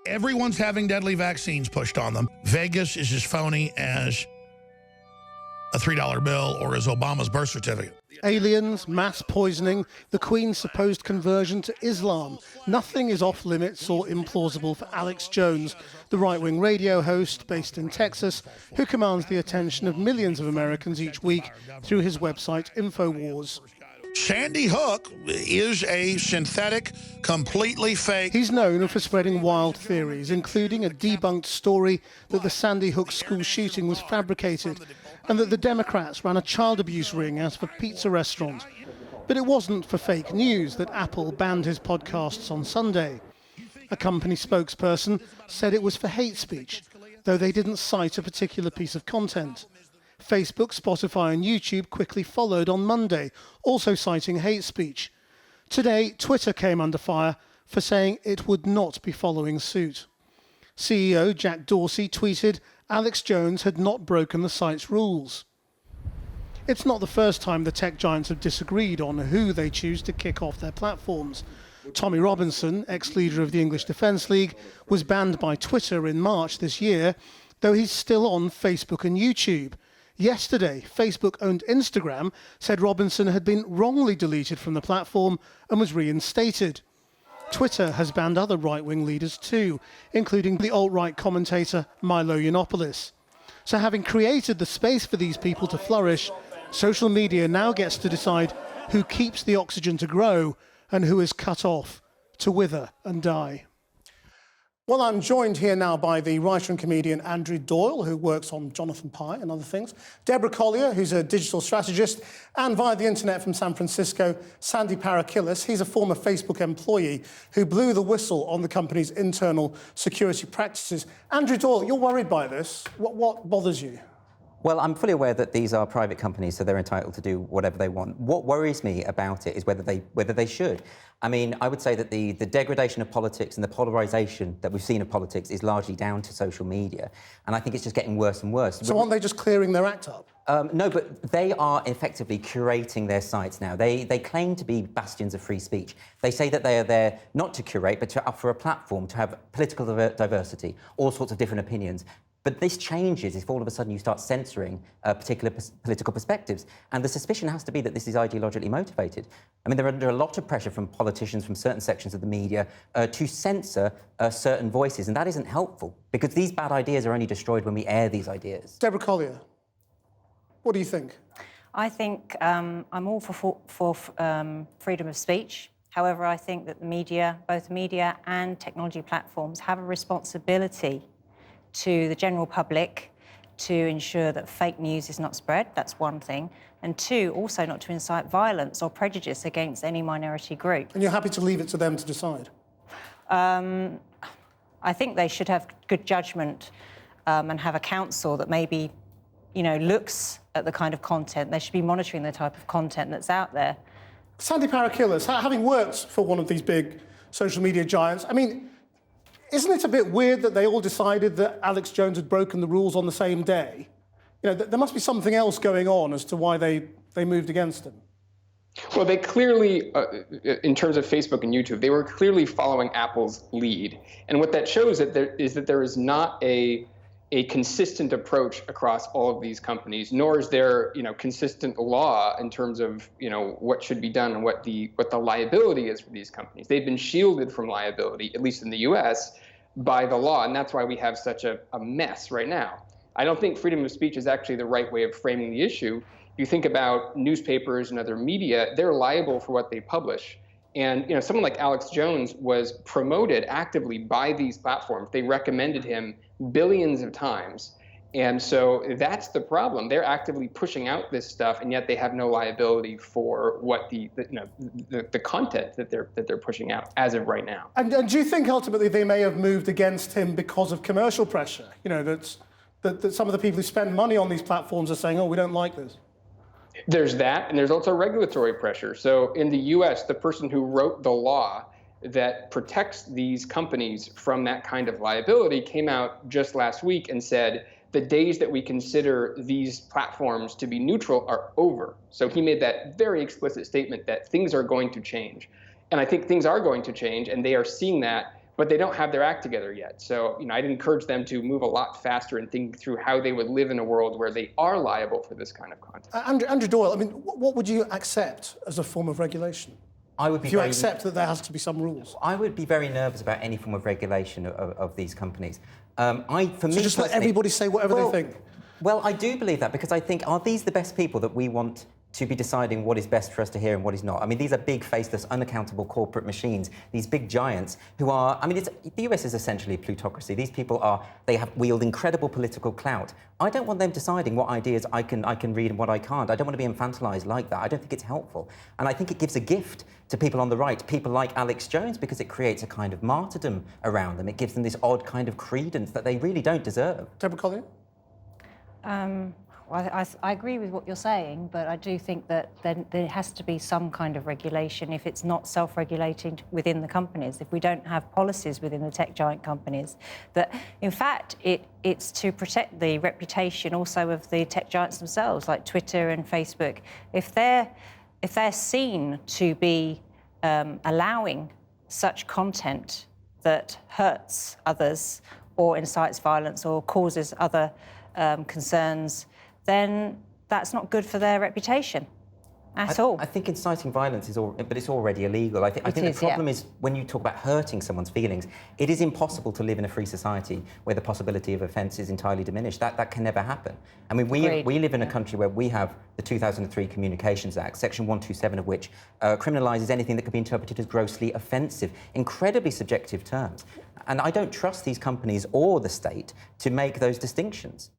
Everyone's having deadly vaccines pushed on them. Vegas is as phony as a $3 bill or as Obama's birth certificate. Aliens, mass poisoning, the Queen's supposed conversion to Islam. Nothing is off limits or implausible for Alex Jones, the right-wing radio host based in Texas, who commands the attention of millions of Americans each week through his website Infowars. Sandy Hook is a synthetic, completely fake. He's known for spreading wild theories, including a debunked story that the Sandy Hook school shooting was fabricated and that the Democrats ran a child abuse ring out of a pizza restaurant. But it wasn't for fake news that Apple banned his podcasts on Sunday. A company spokesperson said it was for hate speech, though they didn't cite a particular piece of content. Facebook, Spotify and YouTube quickly followed on Monday, also citing hate speech. Today, Twitter came under fire for saying it would not be following suit. CEO Jack Dorsey tweeted Alex Jones had not broken the site's rules. It's not the first time the tech giants have disagreed on who they choose to kick off their platforms. Tommy Robinson, ex-leader of the English Defence League, was banned by Twitter in March this year, though he's still on Facebook and YouTube. Yesterday, Facebook-owned Instagram said Robinson had been wrongly deleted from the platform and was reinstated. Twitter has banned other right-wing leaders too, including the alt-right commentator Milo Yiannopoulos. So having created the space for these people to flourish, social media now gets to decide who keeps the oxygen to grow and who is cut off to wither and die. Well, I'm joined here now by the writer and comedian Andrew Doyle, who works on Jonathan Pye and other things, Deborah Collier, who's a digital strategist, and via the internet from San Francisco, Sandy Parakillis. He's a former Facebook employee who blew the whistle on the company's internal security practices. Andrew Doyle, you're worried by this. What bothers you? Well, I'm fully aware that these are private companies, so they're entitled to do whatever they want. What worries me about it is whether they should. I mean, I would say that the degradation of politics and the polarisation that we've seen of politics is largely down to social media, and I think it's just getting worse and worse. So aren't they just clearing their act up? No, but they are effectively curating their sites now. They claim to be bastions of free speech. They say that they are there not to curate, but to offer a platform to have political diversity, all sorts of different opinions. But this changes if all of a sudden you start censoring particular political perspectives. And the suspicion has to be that this is ideologically motivated. I mean, they're under a lot of pressure from politicians, from certain sections of the media, to censor certain voices. And that isn't helpful, because these bad ideas are only destroyed when we air these ideas. Deborah Collier, what do you think? I think I'm all for freedom of speech. However, I think that the media, both media and technology platforms, have a responsibility to the general public to ensure that fake news is not spread. That's one thing. And two, also not to incite violence or prejudice against any minority group. And you're happy to leave it to them to decide? I think they should have good judgment and have a council that maybe, looks at the kind of content. They should be monitoring the type of content that's out there. Sandy Parakillis, having worked for one of these big social media giants, I mean, isn't it a bit weird that they all decided that Alex Jones had broken the rules on the same day? There must be something else going on as to why they moved against him. Well, they clearly, in terms of Facebook and YouTube, they were clearly following Apple's lead. And what that shows is that there is not a consistent approach across all of these companies, nor is there, consistent law in terms of, what should be done and what the liability is for these companies. They've been shielded from liability, at least in the US, by the law, and that's why we have such a mess right now. I don't think freedom of speech is actually the right way of framing the issue. You think about newspapers and other media, they're liable for what they publish. And someone like Alex Jones was promoted actively by these platforms. They recommended him billions of times. And so that's the problem. They're actively pushing out this stuff, and yet they have no liability for what the content that they're pushing out as of right now. And do you think ultimately they may have moved against him because of commercial pressure? That some of the people who spend money on these platforms are saying, oh, we don't like this? There's that, and there's also regulatory pressure. So in the US, the person who wrote the law that protects these companies from that kind of liability came out just last week and said, the days that we consider these platforms to be neutral are over. So he made that very explicit statement that things are going to change. And I think things are going to change, and they are seeing that but they don't have their act together yet. So, I'd encourage them to move a lot faster and think through how they would live in a world where they are liable for this kind of content. Andrew Doyle, I mean, what would you accept as a form of regulation? I would be if you accept that there has to be some rules. I would be very nervous about any form of regulation of these companies. For me, so just let everybody say whatever they think? Well, I do believe that, because I think, are these the best people that we want to be deciding what is best for us to hear and what is not? I mean, these are big, faceless, unaccountable corporate machines, these big giants who are, I mean, the US is essentially a plutocracy. These people wield incredible political clout. I don't want them deciding what ideas I can read and what I can't. I don't want to be infantilized like that. I don't think it's helpful. And I think it gives a gift to people on the right, people like Alex Jones, because it creates a kind of martyrdom around them. It gives them this odd kind of credence that they really don't deserve. Deborah Collier? Well, I agree with what you're saying, but I do think that there has to be some kind of regulation if it's not self-regulating within the companies, if we don't have policies within the tech giant companies. That, in fact, it's to protect the reputation also of the tech giants themselves, like Twitter and Facebook. If they're seen to be allowing such content that hurts others or incites violence or causes other concerns, then that's not good for their reputation at all. I think inciting violence but it's already illegal. I think the problem is when you talk about hurting someone's feelings, it is impossible to live in a free society where the possibility of offence is entirely diminished. That can never happen. I mean, we live in a country where we have the 2003 Communications Act, Section 127 of which criminalises anything that could be interpreted as grossly offensive, incredibly subjective terms. And I don't trust these companies or the state to make those distinctions.